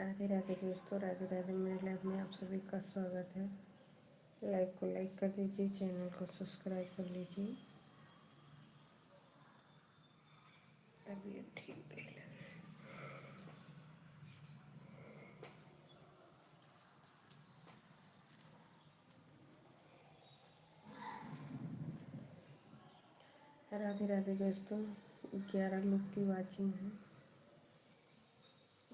राधे राधे दोस्तों, राधे राधे। मेरे लाइफ में आप सभी का स्वागत है। लाइव को लाइक कर दीजिए, चैनल को सब्सक्राइब कर लीजिए। तबीयत ठीक नहीं लग रहा। राधे राधे दोस्तों, 11 लोग की वाचिंग है।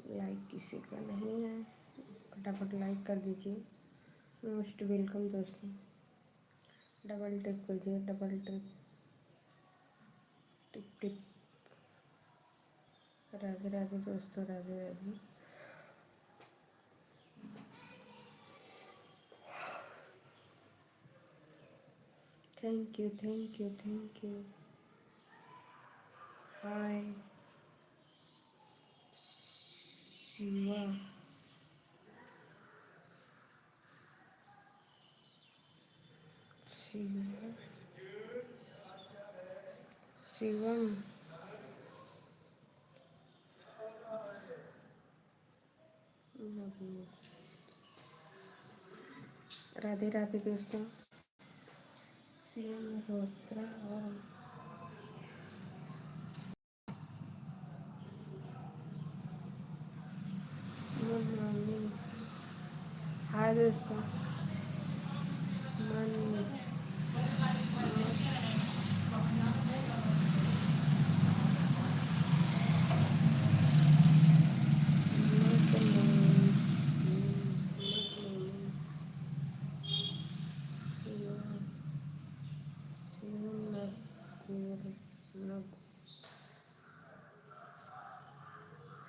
लाइक किसी का नहीं है, फटाफट लाइक कर दीजिए। मोस्ट वेलकम दोस्तों। डबल टिप कीजिए, double tip tip tip. Radhe Radhe दोस्तों, Radhe Radhe. Thank you, thank you, thank you. Hi Shiva, Shiva, Shivam. Radhe Radhe दोस्तों। शिवम मल्होत्रा और मम्मी। हाय दोस्तों। मन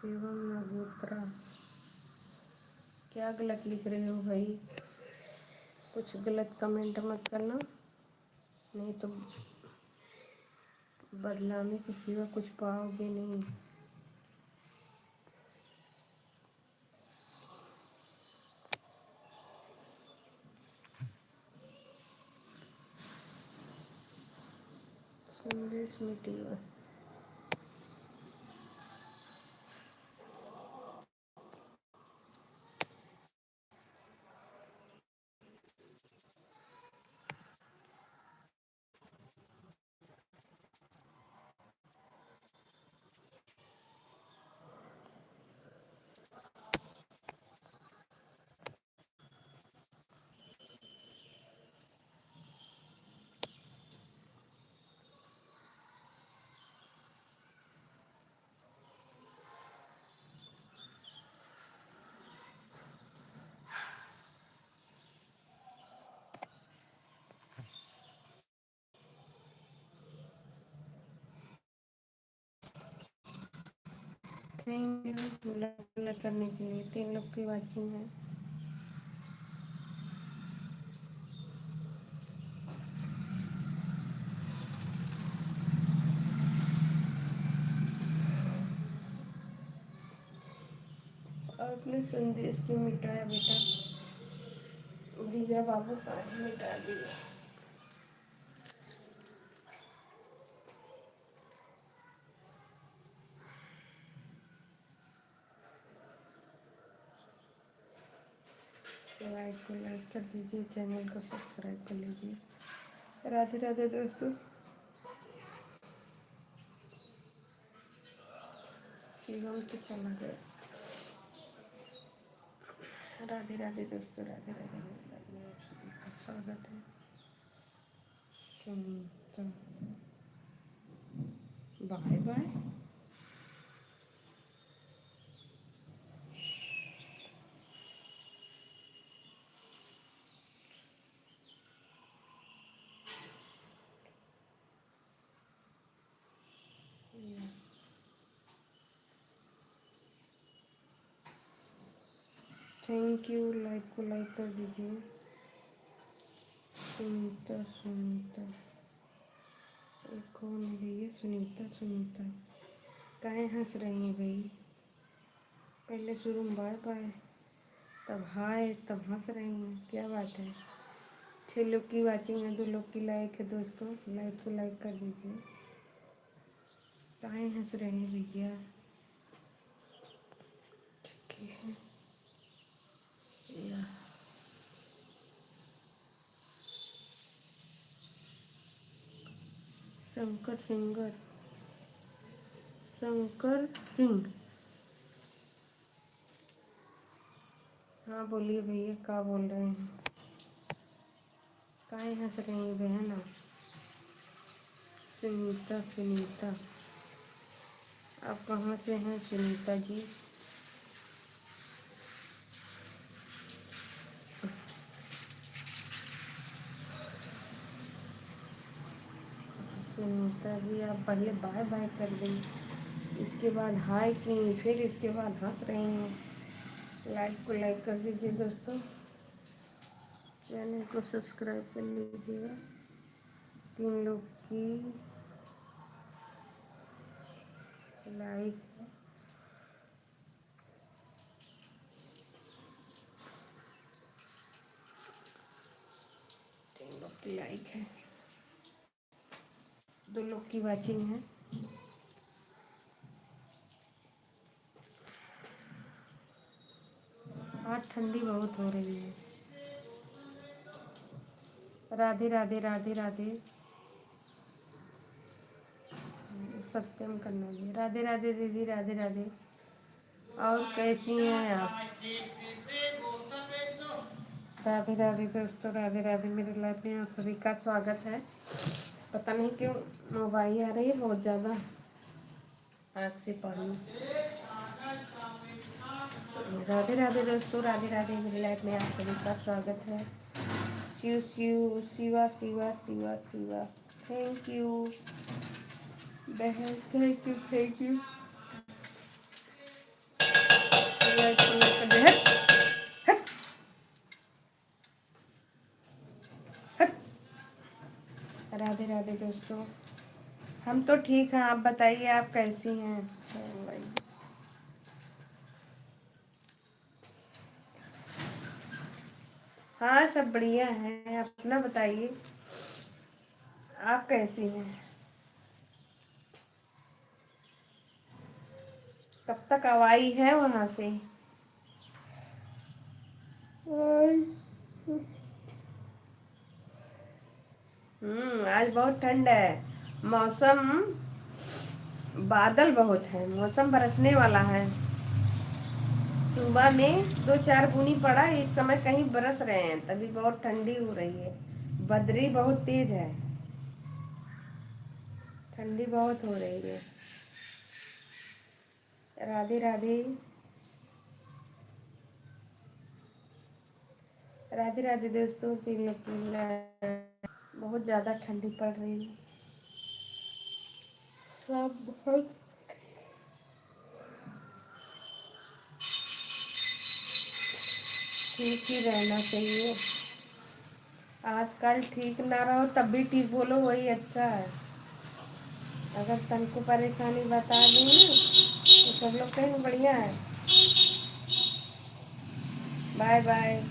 शिवम मल्होत्रा। क्या गलत लिख रहे हो भाई? कुछ गलत कमेंट मत करना, नहीं तो बदला में किसी का कुछ पाओगे नहीं। संदेश मिटेगा। थैंक यू लाइक करने के लिए। 3 लोग की वाचिंग है। आपने संदेश क्यों मिटाया बेटा? दिया बाबू, सारे मिटा दिया। लाइक को लाइक कर दीजिए, चैनल को सब्सक्राइब कर लीजिए। राधे राधे दोस्तों। शिवम तो चला गया। राधे राधे दोस्तों, राधे राधे। आपका स्वागत है। Sunita, bye bye. Thank you, like को लाइक कर दीजिए। सुनीता, सुनीता, ये कौन है भैया? सुनीता, सुनीता काहे हंस रही हैं भाई? पहले शुरू में बाय बाय, तब हाय, तब हंस रही हैं, क्या बात है? 6 लोग की वाचिंग है, 2 लोग की लाइक है दोस्तों। लाइक को लाइक कर दीजिए। काहे हंस रहे हैं भैया? ठीक है। शंकर सिंगर, शंकर सिंह। हाँ बोलिए भैया, क्या बोल रहे हैं? काहे हंस रही हैं बहन आप? सुनीता, सुनीता, आप कहाँ से हैं सुनीता जी? सुनीता जी, आप पहले बाय बाय कर दें, इसके बाद हाय की, फिर इसके बाद हंस रही हैं। लाइक को लाइक कर दीजिए दोस्तों, चैनल को सब्सक्राइब कर लीजिएगा। 3 लोग की लाइक, 3 लोग की लाइक है, 2 लोग की वाचिंग है। आज ठंडी बहुत हो रही है। राधे राधे राधे राधे, सत्यम करना जी, राधे राधे दीदी, राधे राधे। और कैसी हैं आप? राधे राधे दोस्तों, राधे राधे। मेरे लाइफ में आप सभी का स्वागत है। पता नहीं क्यों मोबाइल आ रही है बहुत ज़्यादा, आँख से पानी। राधे राधे दोस्तों, राधे राधे। मेरी लाइफ में आप सभी का स्वागत है। शिव शिव, शिवा शिवा शिवा शिवा, थैंक यू बहन, thank you thank you. Radhe Radhe दोस्तों, हम तो ठीक हैं, आप बताइए आप कैसी हैं? हाँ सब बढ़िया है, अपना बताइए आप कैसी हैं? कब तक आवाई है वहाँ से? आज बहुत ठंड है, मौसम, बादल बहुत है, मौसम बरसने वाला है। सुबह में 2-4 बूनी पड़ा, इस समय कहीं बरस रहे हैं, तभी बहुत ठंडी हो रही है। बदरी बहुत तेज है, ठंडी बहुत हो रही है। राधे राधे, राधे राधे दोस्तों। 3 लोग बहुत ज़्यादा ठंडी पड़ रही है, सब बहुत ठीक ही रहना चाहिए। आजकल ठीक ना रहो तब भी ठीक बोलो, वही अच्छा है। अगर तन को परेशानी बता देंगे तो सब लोग कहेंगे बढ़िया है। Bye bye.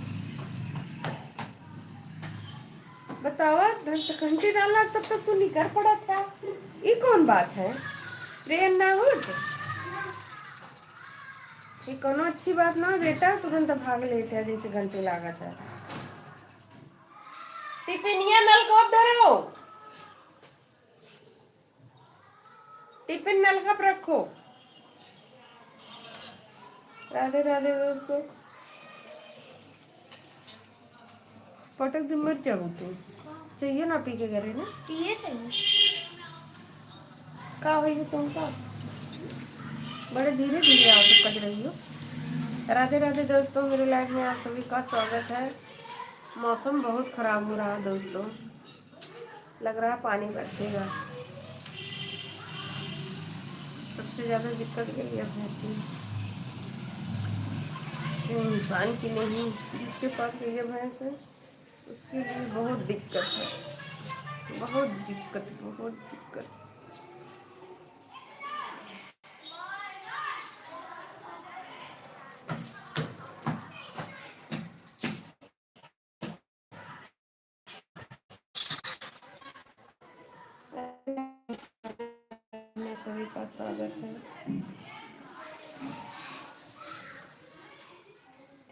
बताओ, घंटी डाला तब तक तू निकल पड़ा था, ये कौन बात है? ट्रेन ना हो ये कोनो अच्छी बात ना हो बेटा, तुरंत भाग लेते हैं जैसे घंटी लागत है। टिफिनिया नल कब धरो, टिफिन नल कब रखो। राधे राधे दोस्तों, पटक दिन मर जाओ तुम, चाहिए ना पी के करे ना का हुई तुमका, बड़े धीरे धीरे आओ तो कट रही हो। राधे राधे दोस्तों, मेरे लाइफ में आप सभी का स्वागत है। मौसम बहुत ख़राब हो रहा है दोस्तों, लग रहा है पानी बरसेगा। सबसे ज़्यादा दिक्कत यही है भैंस की, इंसान की नहीं, जिसके पास ये भैंस है उसके लिए बहुत दिक्कत है, बहुत दिक्कत, बहुत दिक्कत। मैं सभी का स्वागत है।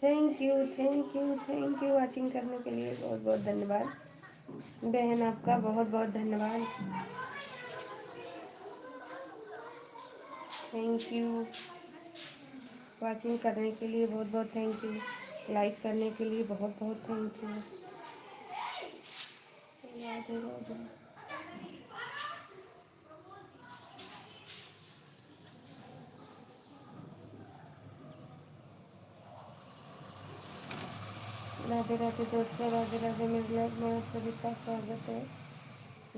Thank you thank you thank you watching करने के लिए बहुत बहुत धन्यवाद बहन, आपका बहुत बहुत धन्यवाद। Thank you. वॉचिंग करने के लिए बहुत बहुत थैंक यू। लाइक करने के लिए बहुत बहुत थैंक यू। राधे राधे। राधे राधे दोस्तों, राधे राधे। मेरे लाइक में आप सभी का स्वागत है।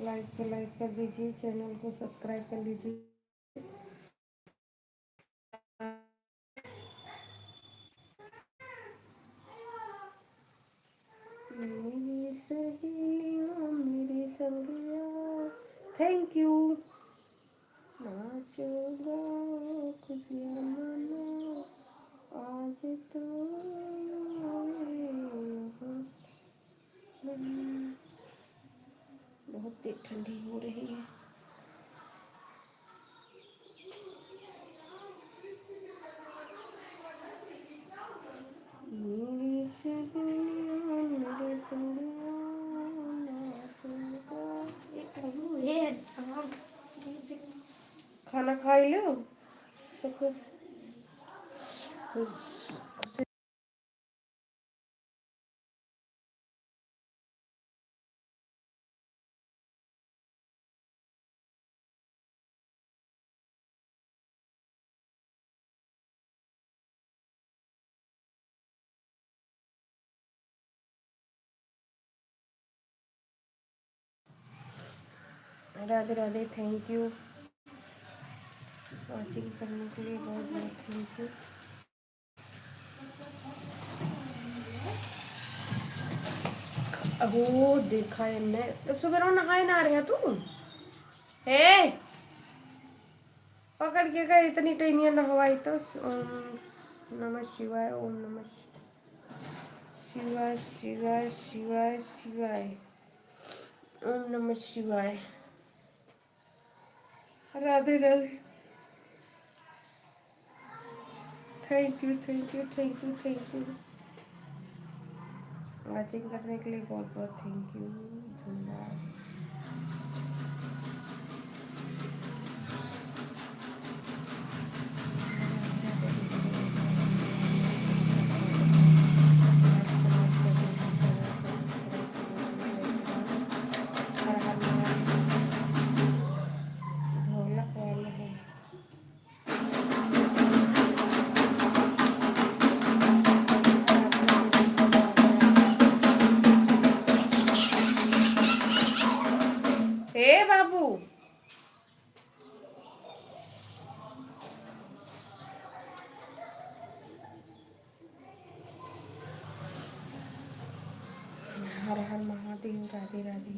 लाइक कर दीजिए, चैनल को सब्सक्राइब कर लीजिए। मेरी सहेलियाँ मेरे संगिया, थैंक यू। नाचो गाओ खुशियाँ मनाओ, आज तो आए यहाँ। बहुत तेज ठंडी हो रही है। मेरी सहेलियाँ मेरे संगिया, नाचो गाओ। खाना खा ही लो तो फिर Radhe Radhe. Thank you watching करने के लिए बहुत बहुत थैंक यू। वो देखा है मैं तो सुबह नहाए ना रहा तू हे पकड़ के गए इतनी टेनिया नहवाई तो ओम नमः शिवाय, ओम नमः शिवाय शिवाय शिवाय शिवाय, ओम नमः शिवाय। Radhe Radhe. Thank you thank you thank you thank you. Watching करने के लिए बहुत बहुत थैंक यू। धन्यवाद। ढोलक वाले हैं। हे बाबू हर हर महादेव। राधे राधे।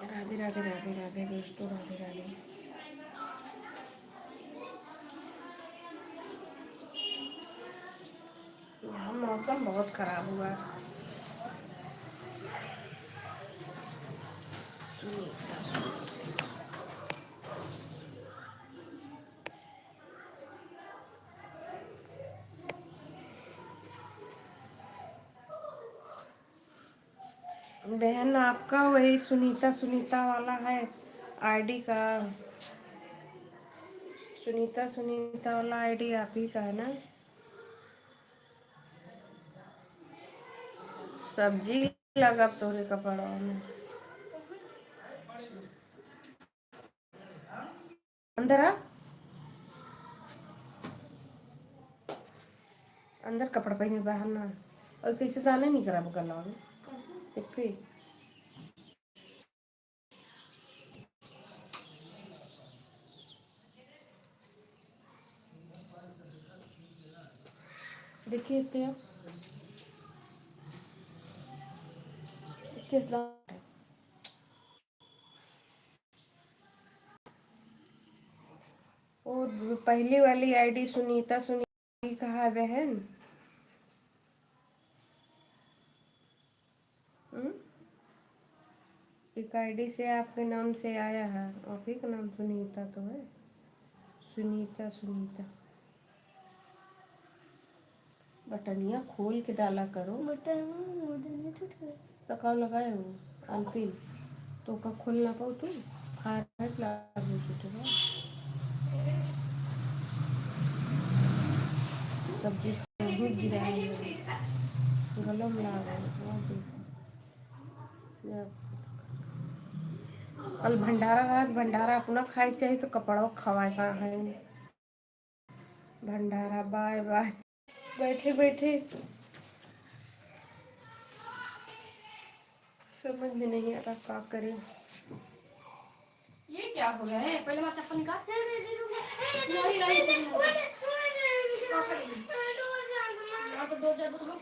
राधे राधे राधे राधे दोस्तों, राधे राधे। यहाँ मौसम बहुत खराब हुआ है। बहन आपका वही सुनीता सुनीता वाला है आईडी का। सुनीता सुनीता वाला आईडी आप ही का है ना। सब्जी लगा तोरे कपड़ों में। अंदर आ, अंदर कपड़ा पहने बाहर ना। और किसी दाने नहीं करा गला में फिर देखिए तो किस दाने। वो पहली वाली आईडी सुनीता सुनीता कहा बहन। एक आईडी से आपके नाम से आया है, आप ही का नाम सुनीता तो है। सुनीता सुनीता बटनिया खोल के डाला करो। तो कब लगाए हो अल्पिन तो का खोल ना पाओ तू खारट लागू तो सब्जी भी गिरा गलम लाग कल भंडारा रहा, भंडारा अपना खाए चाहिए तो कपड़ा खवाए का है भंडारा। Bye bye. बैठे बैठे समझ में नहीं आ रहा क्या करें। ये क्या हो गया है? पहले हमारा चप्पल निकाल। तो दो जब तो हम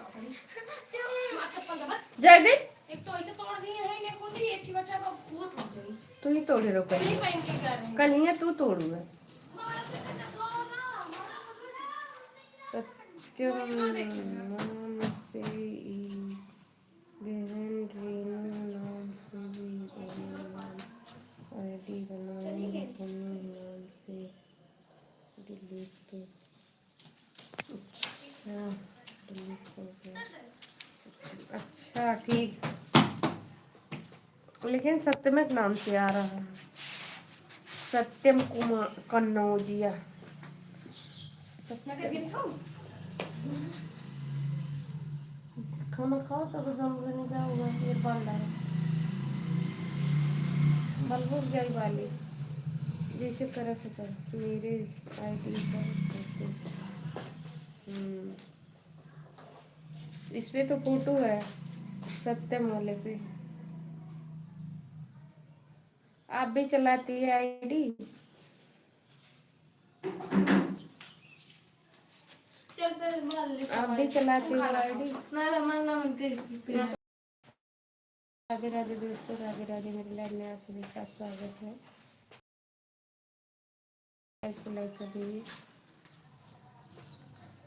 चप्पल दबा जयदीप एक तो ऐसे तोड़ दिए हैं ये कुंडी, एक ही बच्चा का पूरा टूट गई। तू ही तोड़े रो नहीं पहन के जा रहे हैं कल ही तू तोड़ू है। सत्यम नाम से बहन रेनू नाम से भी आईडी बनाई नाम से डिलीट अच्छा डिलीट हो गया। अच्छा ठीक, लेकिन सत्यम के नाम से आ रहा है। सत्यम कुमार कन्नौजिया। खाना खाओ तब नहीं जाऊंगा ये बांधा है बलबुक जाई वाली जैसे करे थे कर मेरे आईडी पर। इस पे तो फोटो है सत्यम वाले पे। आप भी चलाती है आईडी? आप भी चलाती हो आईडी? राधे राधे दोस्तों, राधे राधे। मेरे लाइव में आप सभी का स्वागत है। लाइक कर दीजिए।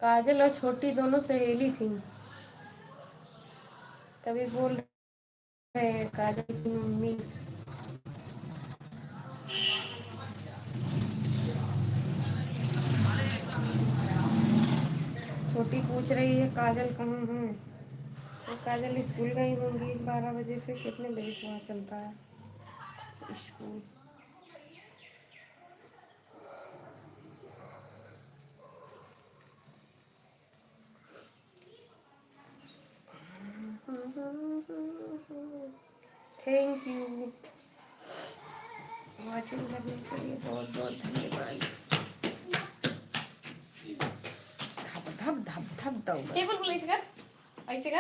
काजल और छोटी दोनों सहेली थी, तभी बोल रहे हैं काजल की मम्मी। छोटी पूछ रही है काजल कहाँ है, तो काजल स्कूल गई होंगी 12 बजे से। कितने बजे से वहाँ चलता है स्कूल? थैंक यू वॉचिंग करने के लिए, बहुत बहुत धन्यवाद। धप धप धप दो टेबल पर ऐसे कर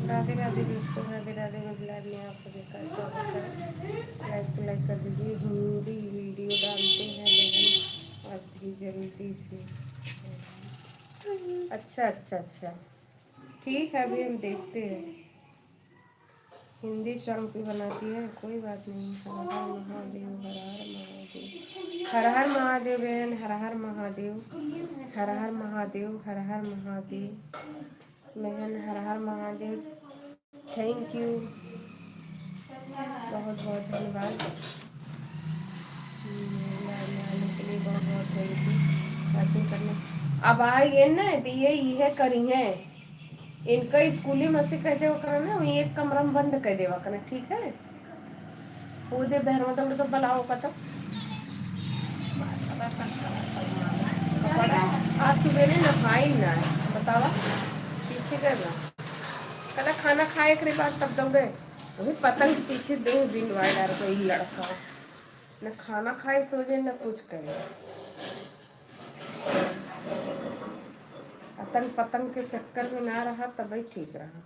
राधे राधे दोस्तों, राधे राधे। लाइव में आप सभी का स्वागत है। लाइक कर दीजिए। हिंदी वीडियो डालते हैं लेकिन आप भी जल्दी से। अच्छा अच्छा अच्छा ठीक है, अभी हम देखते हैं। हिंदी सॉन्ग भी बनाती है, कोई बात नहीं। हर हर महादेव, हर हर महादेव, हर हर महादेव बहन, हर हर महादेव, हर हर महादेव, हर हर महादेव बहन, हर हर महादेव। थैंक यू, बहुत बहुत धन्यवाद। आने के लिए बहुत बहुत थैंक यू वाचिंग करने। अब आइए ना तो ये करी है इनका स्कूली में से कह देवा करना ना, वही एक कमरा में बंद कर देवा करना, ठीक है? वो दे बहर में तो बुलाओ का तो आज सुबह ने नहाई ना बतावा पीछे करना कल खाना खाए के बाद तब दौड़े वही पतंग के पीछे दे दिन वार डाल कोई लड़का न खाना खाए सोचे न कुछ करे। पतंग पतंग के चक्कर में ना रहा तभी ठीक रहा।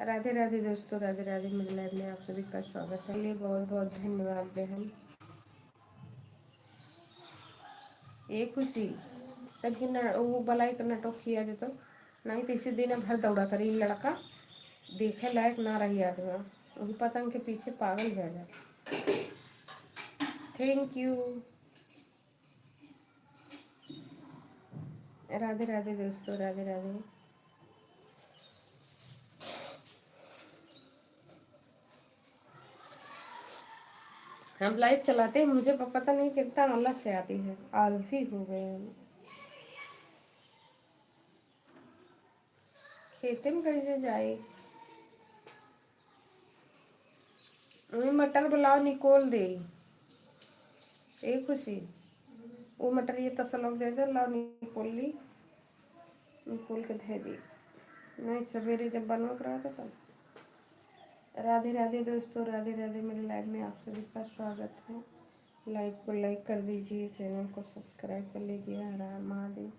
राधे राधे दोस्तों, राधे राधे। मेरे लाइव में आप सभी का स्वागत है। लिए बहुत बहुत धन्यवाद बहन। ए खुशी तब कि न वो बलाई का नाटक किया जो तो नहीं तो इसी दिन भर दौड़ा करी लड़का देखे लायक ना रही आदमी वही पतंग के पीछे पागल हो जाए। Thank you. राधे राधे दोस्तों, राधे राधे। हम लाइव चलाते हैं, मुझे पता नहीं कितना आलस से आती है, आलसी हो गए हम। खेते में कैसे जाए? मटर बुलाओ निकोल दे। ए खुशी वो मटर ये तसलक दे दे, लाओ निकोल ली, निकोल के दे दी। नहीं सवेरे जब बनवा रहा था तब। राधे राधे दोस्तों, राधे राधे। मेरे लाइव में आप सभी का स्वागत है। लाइव को लाइक कर दीजिए, चैनल को सब्सक्राइब कर लीजिए। हर हर महादेव।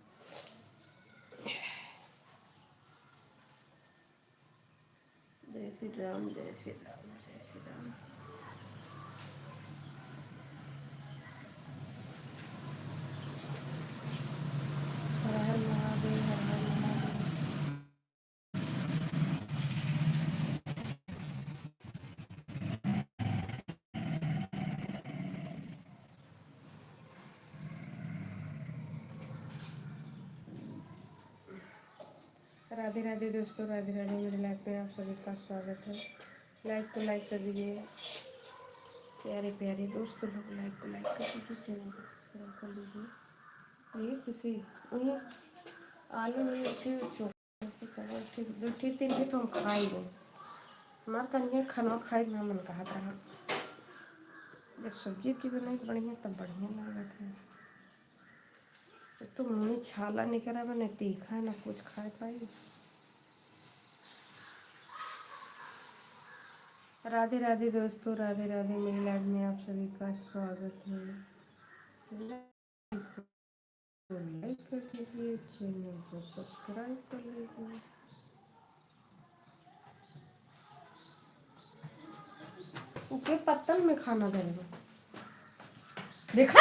जय श्री राम, जय श्री राम, जय श्री राम। हर हर महादेव, हर हर महादेव। राधे राधे दोस्तों, राधे राधे। मेरे लाइव में आप सभी का स्वागत है। लाइव को लाइक कर दीजिए प्यारे प्यारे दोस्तों लोग, लाइव को लाइक कर दीजिए, चैनल को सब्सक्राइब कर लीजिए। ये खुशी आलू दो तीन तो हम खाई नहीं, हमारे कन्या खाना खाए ना मन कहा था। जब सब्जी की बनाई बढ़िया तब बढ़िया लागत है। तो मुँह छाला निकला, मैंने तीखा ना कुछ खा पाई। राधे राधे दोस्तों, राधे राधे। मेरी लाइव में आप सभी का स्वागत है। लाइक कर दीजिए, चैनल को सब्सक्राइब कर लीजिए। ऊपर पत्तल में खाना देगा देखा।